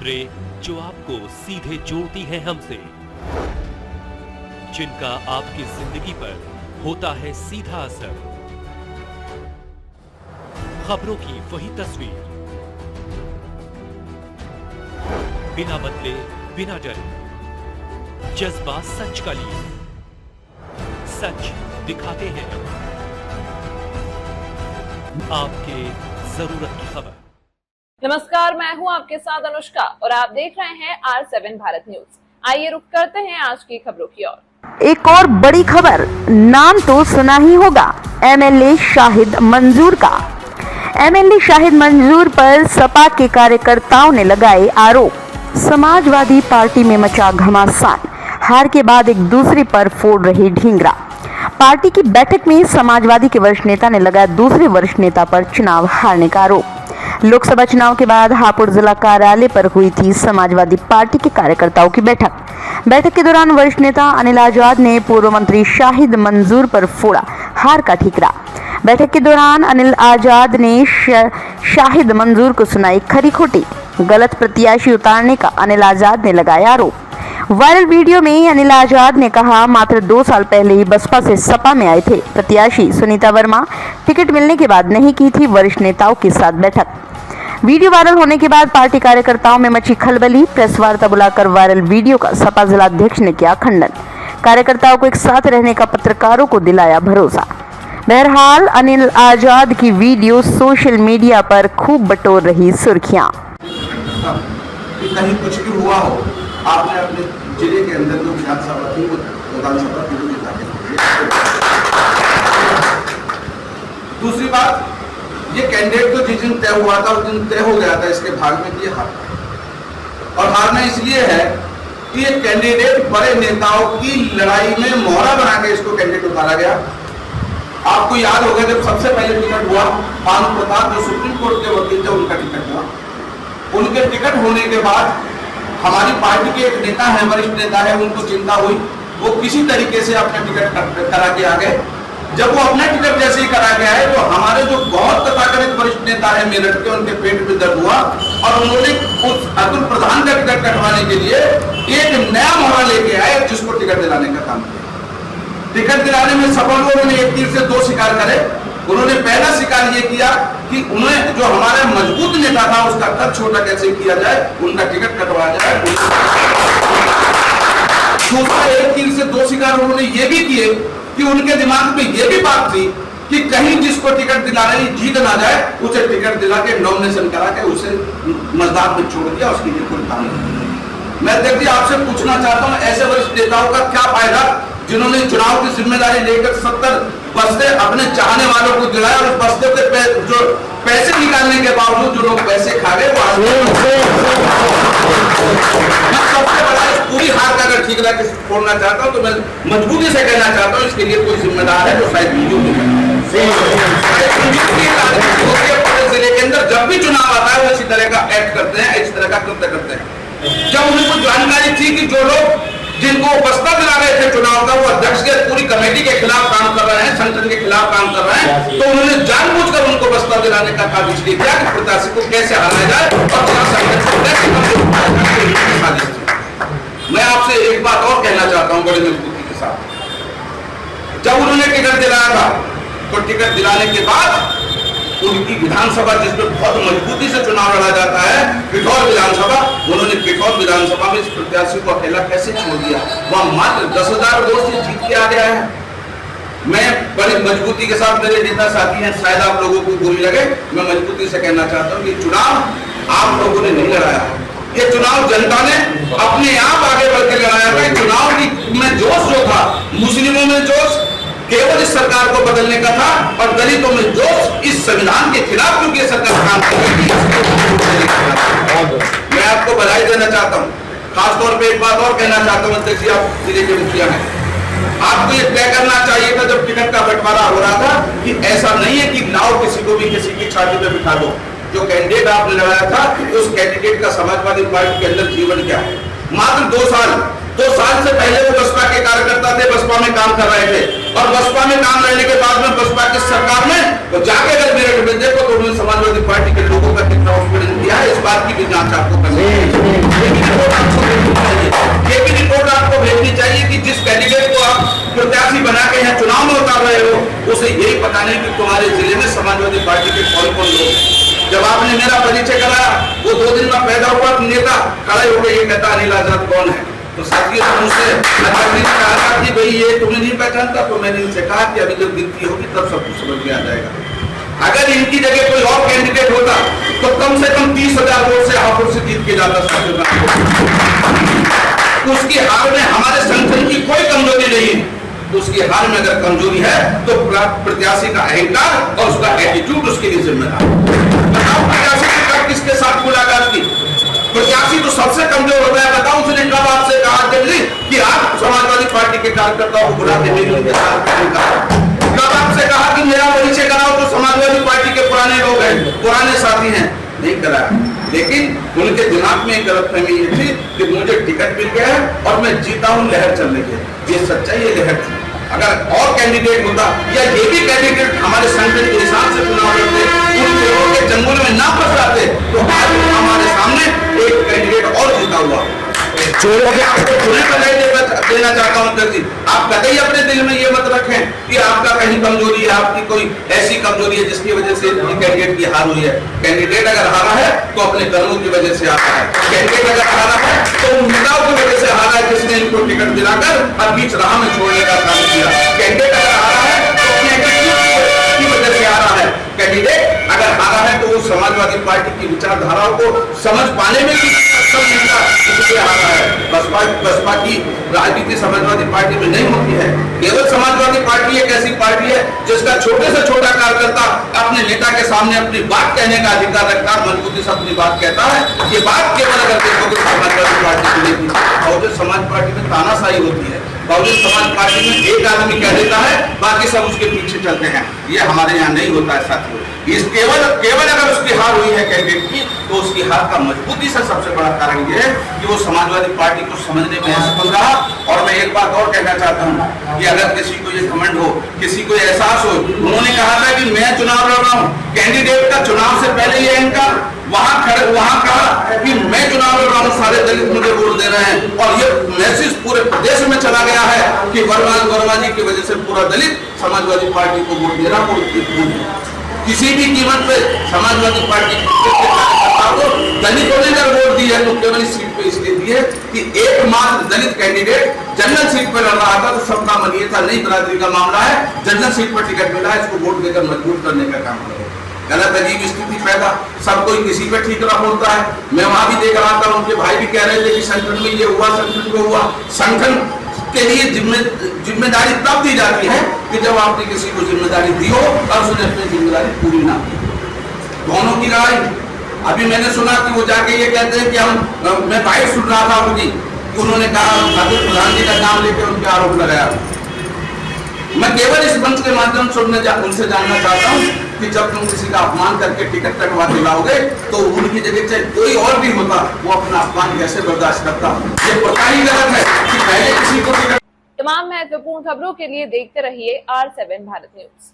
खबरें जो आपको सीधे जोड़ती हैं हमसे, जिनका आपकी जिंदगी पर होता है सीधा असर। खबरों की वही तस्वीर, बिना बदले बिना डरे, जज्बा सच का लिए, सच दिखाते हैं आपके जरूरत की खबर। नमस्कार, मैं हूं आपके साथ अनुष्का और आप देख रहे हैं R7 भारत न्यूज। आइए रुक करते हैं आज की खबरों की ओर। एक और बड़ी खबर, नाम तो सुना ही होगा, एमएलए शाहिद मंजूर का। एमएलए शाहिद मंजूर पर सपा के कार्यकर्ताओं ने लगाए आरोप। समाजवादी पार्टी में मचा घमासान, हार के बाद एक दूसरे पर फोड़ रहे ढींगरा। पार्टी की बैठक में समाजवादी के वरिष्ठ नेता ने लगाया दूसरे वरिष्ठ नेता पर चुनाव हारने का आरोप। लोकसभा चुनाव के बाद हापुड़ जिला कार्यालय पर हुई थी समाजवादी पार्टी के कार्यकर्ताओं की बैठक के दौरान वरिष्ठ नेता अनिल आजाद ने पूर्व मंत्री शाहिद मंजूर पर फोड़ा हार का ठीकरा। बैठक के दौरान अनिल आजाद ने शाहिद मंजूर को सुनाई खरी खोटी। गलत प्रत्याशी उतारने का अनिल आजाद ने लगाया आरोप। वायरल वीडियो में अनिल आजाद ने कहा, मात्र 2 साल पहले ही बसपा से सपा में आए थे। प्रत्याशी सुनीता वर्मा टिकट मिलने के बाद नहीं की थी वरिष्ठ नेताओं के साथ बैठक। वीडियो वायरल होने के बाद पार्टी कार्यकर्ताओं में मची खलबली। प्रेस वार्ता बुलाकर वायरल वीडियो का सपा जिला अध्यक्ष ने किया खंडन। कार्यकर्ताओं को एक साथ रहने का पत्रकारों को दिलाया भरोसा। बहरहाल अनिल आजाद की वीडियो सोशल मीडिया पर खूब बटोर रही सुर्खियां। कहीं कुछ भी हुआ हो, आपने अपने जिले के अंदर जो विधानसभा थी वो विधानसभा की दूसरी बात, ये कैंडिडेट तो जिस दिन तय हुआ था उस दिन तय हो गया था इसके भाग में कि हार, और हारना इसलिए है कि ये कैंडिडेट बड़े नेताओं की लड़ाई में मोहरा बना के इसको कैंडिडेट उतारा गया। आपको याद होगा जब सबसे पहले टिकट हुआ, भानु प्रताप जो सुप्रीम कोर्ट के वकील थे उनका टिकट हुआ। उनके टिकट होने के बाद हमारी पार्टी के एक नेता है, वरिष्ठ नेता है, उनको चिंता हुई, वो किसी तरीके से अपना टिकट करा के आ गए। जब वो अपना टिकट जैसे ही करा के आए तो हमारे जो बहुत तथाकथित वरिष्ठ नेता है मेरठ के, उनके पेट में दर्द हुआ और उन्होंने उस अतुल प्रधान का टिकट कटवाने के लिए एक नया मोहरा लेके आए जिसको टिकट दिलाने का काम किया। टिकट दिलाने में सफल हुए, उन्होंने एक तीर से 2 शिकार करे। उन्होंने पहला शिकार ये किया कि उन्हें जो हमारा मजबूत नेता था उसका कद छोटा कैसे किया जाए, उनका टिकट कटवाया जाए। दूसरा एक तीर से 2 शिकार उन्होंने ये भी किए कि उनके दिमाग में ये भी बात थी कि कहीं जिसको टिकट दिलाने जीत ना जाए उसे टिकट दिला के नॉमिनेशन करा के उसे मजदार में छोड़ दिया, उसके लिए कोई काम नहीं। मैं देखिए आपसे पूछना चाहता हूं, ऐसे वरिष्ठ नेताओं का क्या फायदा जिन्होंने चुनाव की जिम्मेदारी लेकर 70 बस्ते अपने चाहने वालों को दिलाया और बस्ते के जो पैसे निकालने के बावजूद जो लोग पैसे खा गए सबसे बड़ा पूरी हार का अगर ठीकरा के छोड़ना चाहता हूं तो मैं मजबूती से कहना चाहता हूं इसके लिए कोई जिम्मेदार है जो शायद जिले के अंदर जब भी चुनाव आता है वो इसी तरह का एक्ट करते हैं, इस तरह का कृत्य करते हैं। जब उन्हें कुछ जानकारी थी कि जो लोग जिनको बस्ता दिला रहे थे चुनाव का वो अध्यक्ष के पूरी कमेटी के खिलाफ काम कर रहे हैं, संगठन के खिलाफ काम कर रहे हैं, तो उन्होंने जानबूझकर उनको बस्ता दिलाने का काम इसलिए किया कि प्रत्याशी को कैसे हराया जाए और मैं आपसे एक बात और कहना चाहता हूं बड़ी मजबूती के साथ, जब उन्होंने टिकट दिलाया था तो टिकट दिलाने के बाद उनकी विधानसभा जिसमें बहुत मजबूती से चुनाव लड़ा जाता है, पिठौर विधानसभा, उन्होंने पिठौर विधानसभा में इस प्रत्याशी को अकेला कैसे छोड़ दिया? वह मात्र 10,000 वोट से जीत के आ गया है। मैं बड़ी मजबूती के साथ, मेरे नेता साथी हैं, शायद आप लोगों को बुरी लगे, मैं मजबूती से कहना चाहता हूँ कि चुनाव आप लोगों ने नहीं लड़ाया, ये चुनाव जनता ने अपने आप आगे बढ़ के लड़ाया था। चुनाव में जोश जो था, मुस्लिमों में जोश केवल इस सरकार को बदलने का था और दलितों में जोश इस संविधान के खिलाफ क्योंकि सरकार काम कर रही है। मैं आपको बधाई देना चाहता हूं, खासतौर पे एक बात और कहना चाहता हूं, अध्यक्ष जी आप जिले के मुखिया हैं, आपको ये तय करना चाहिए था जब टिकट का बंटवारा हो रहा था कि ऐसा नहीं है कि लाओ किसी को भी किसी की छाती पे बिठा दो। जो कैंडिडेट आपने लगाया था उस कैंडिडेट का समाजवादी पार्टी के अंदर जीवन क्या है? मात्र 2 साल से पहले वो बसपा के कार्यकर्ता थे, बसपा में काम कर रहे थे और बसपा में काम रहने के बाद में बसपा की सरकार में तो जाके अगर मेरठ में देखो तो उन्होंने समाजवादी पार्टी के लोगों का कितना उत्पीड़न किया। किया है, इस बात की भी जांच आपको करनी चाहिए। ये भी रिपोर्ट आपको भेजनी चाहिए। ये भी रिपोर्ट आपको भेजनी चाहिए कि जिस कैंडिडेट को आप प्रत्याशी बना के यहाँ चुनाव में उतार रहे हो, उसे यही पता नहीं कि तुम्हारे जिले में समाजवादी पार्टी के कौन कौन लोग। जब आपने मेरा परिचय कराया, वो 2 दिन में पैदा हुआ नेता खड़े हो गए, ये कहता अनिल आजाद कौन है। तो साथियों मुझसे ने कहा था कि भाई ये तुम्हें नहीं पहचानता, तो मैंने इनसे कहा कि अभी जब गिनती होगी तब सब कुछ समझ में आ जाएगा। अगर इनकी जगह कोई और कैंडिडेट होता तो कम से कम 30,000 वोट से हापुड़ से जीत के जाता। उसकी हार में हमारे संगठन की कोई कमजोरी नहीं है। उसकी हार में अगर कमजोरी है तो प्रत्याशी का अहंकार और उसका एटीट्यूड उसके लिए जिम्मेदार। बताओ प्रत्याशी ने कब किसके साथ मुलाकात की? प्रत्याशी तो सबसे कमजोर हो गया। बताओ उसने कब आपसे कहा कि आप समाजवादी पार्टी के कार्यकर्ताओं को बुलाते मेरे उनके साथ? कब आपसे कहा कि मेरा परिचय कराओ तो समाजवादी पार्टी के पुराने लोग हैं, पुराने साथी हैं? नहीं कराया। लेकिन उनके दिमाग में एक गलतफहमी ये थी कि मुझे टिकट मिल गया है और मैं जीता हूं लहर चलने के। ये सच्चाई, ये लहर थी। अगर और कैंडिडेट होता या ये भी कैंडिडेट हमारे संगठन के हिसाब से चुनाव लड़ते, उन पेड़ों के जंगल में ना फंस जाते, तो आज हमारे सामने एक कैंडिडेट और जीता हुआ। आपको खुले बधाई देना चाहता हूं अध्यक्ष जी, आप कतई अपने दिल में ये मत रखें कि आपका कहीं कमजोरी है, आपकी कोई ऐसी कमजोरी है जिसकी वजह से कैंडिडेट की हार हुई है। कैंडिडेट अगर हारा है तो अपने कर्मों की वजह से हारा है। कैंडिडेट अगर हारा है तो उन नेताओं की वजह से हारा है जिसने इनको टिकट दिलाकर और बीच राह में छोड़ने का काम किया। कैंडिडेट अगर हारा है तो अपने एटीट्यूड की वजह से हारा है। कैंडिडेट अगर हारा है तो वो समाजवादी पार्टी की विचारधाराओं को समझ पाने में भी सक्षम नहीं था, इसलिए हारा है। बसपा की राजनीति समाजवादी पार्टी में नहीं होती है। केवल समाजवादी पार्टी एक ऐसी पार्टी है जिसका छोटे से छोटा कार्यकर्ता अपने नेता के सामने अपनी बात कहने का अधिकार रखता है, मजबूती से अपनी बात कहता है। ये बात केवल अगर देखोगे समाजवादी पार्टी की नहीं थी। बहुजन समाज पार्टी में तानाशाही होती है। बहुजन समाज पार्टी में एक आदमी कह देता है, बाकी सब उसके पीछे चलते हैं। ये हमारे यहाँ नहीं होता है साथियों। इस केवल अगर उसकी हार हुई है कैंडिडेट की, तो उसकी हार का मजबूती से सबसे बड़ा कारण ये है कि वो समाजवादी पार्टी को समझने में असफल रहा। और मैं एक बात और कहना चाहता हूँ कि अगर किसी को ये कमेंट हो, किसी को एहसास हो, उन्होंने कहा था कि मैं चुनाव लड़ रहा हूँ, कैंडिडेट का चुनाव से पहले ये इनका वहां कहा कि मैं चुनाव लड़ रहा हूँ, सारे दलित मुझे वोट दे रहे हैं, और ये मैसेज पूरे प्रदेश में चला गया है कि वर्मा जी की वजह से पूरा दलित समाजवादी पार्टी को वोट दे रहा है। किसी भी कीमत पे समाजवादी पार्टी को दलितों ने अगर वोट दी है तो केवल इस सीट पे इसलिए दी है कि एकमात्र दलित कैंडिडेट जनरल सीट पर लड़ रहा था। तो सबका मन ये था नहीं बरादरी का मामला है, जनरल सीट पर टिकट मिला है, इसको वोट देकर मजबूर करने का काम करो। गलत अजीब स्थिति पैदा, सब कोई किसी पे ठीकरा बोलता है। मैं वहां भी देख रहा था, उनके भाई भी कह रहे थे कि संगठन में ये हुआ, संगठन में हुआ। संगठन के लिए जिम्मेदारी तब दी जाती है कि जब आपने किसी को जिम्मेदारी दी हो और उसने अपनी जिम्मेदारी पूरी ना की। दोनों की लड़ाई। अभी मैंने सुना कि वो जाके ये कहते हैं कि मैं बाइट सुन रहा था उनकी, उन्होंने कहा प्रधान जी का नाम लेकर उनके आरोप लगाया। मैं केवल इस मंच के माध्यम से उनसे जानना चाहता हूँ कि जब तुम किसी का अपमान करके टिकट कटवा के लाओगे तो उनकी जगह चाहे कोई और भी होता, वो अपना अपमान कैसे बर्दाश्त करता? ये पता ही गलत है कि पहले किसी को टिकट। तमाम महत्वपूर्ण खबरों के लिए देखते रहिए R7 भारत न्यूज।